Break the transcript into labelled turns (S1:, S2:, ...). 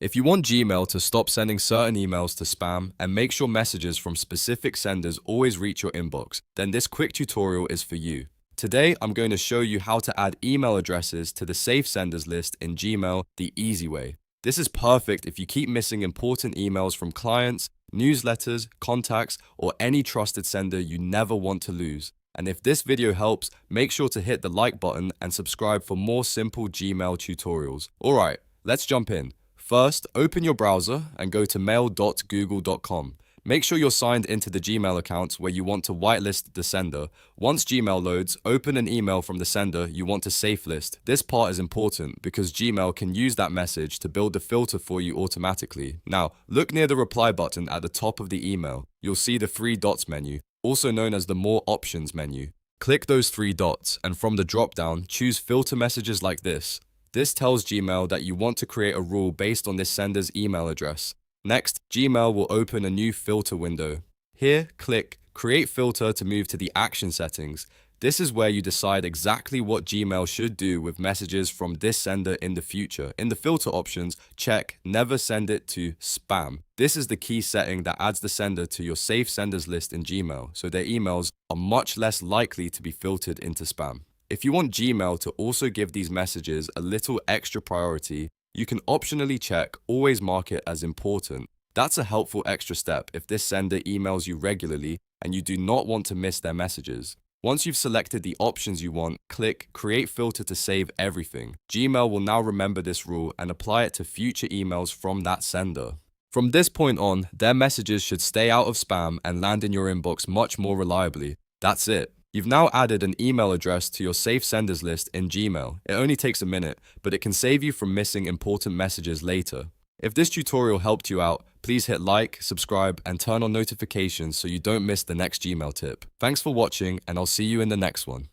S1: If you want Gmail to stop sending certain emails to spam and make sure messages from specific senders always reach your inbox, then this quick tutorial is for you. Today, I'm going to show you how to add email addresses to the Safe Senders list in Gmail the easy way. This is perfect if you keep missing important emails from clients, newsletters, contacts, or any trusted sender you never want to lose. And if this video helps, make sure to hit the like button and subscribe for more simple Gmail tutorials. Alright, let's jump in. First, open your browser and go to mail.google.com. Make sure you're signed into the Gmail account where you want to whitelist the sender. Once Gmail loads, open an email from the sender you want to safe list. This part is important because Gmail can use that message to build the filter for you automatically. Now, look near the reply button at the top of the email. You'll see the three dots menu, also known as the More Options menu. Click those three dots and from the drop-down, choose Filter Messages like this. This tells Gmail that you want to create a rule based on this sender's email address. Next, Gmail will open a new filter window. Here, click Create Filter to move to the Action settings. This is where you decide exactly what Gmail should do with messages from this sender in the future. In the filter options, check Never send it to spam. This is the key setting that adds the sender to your safe senders list in Gmail, so their emails are much less likely to be filtered into spam. If you want Gmail to also give these messages a little extra priority, you can optionally check Always mark it as important. That's a helpful extra step if this sender emails you regularly and you do not want to miss their messages. Once you've selected the options you want, click Create Filter to save everything. Gmail will now remember this rule and apply it to future emails from that sender. From this point on, their messages should stay out of spam and land in your inbox much more reliably. That's it. You've now added an email address to your safe senders list in Gmail. It only takes a minute, but it can save you from missing important messages later. If this tutorial helped you out, please hit like, subscribe, and turn on notifications so you don't miss the next Gmail tip. Thanks for watching, and I'll see you in the next one.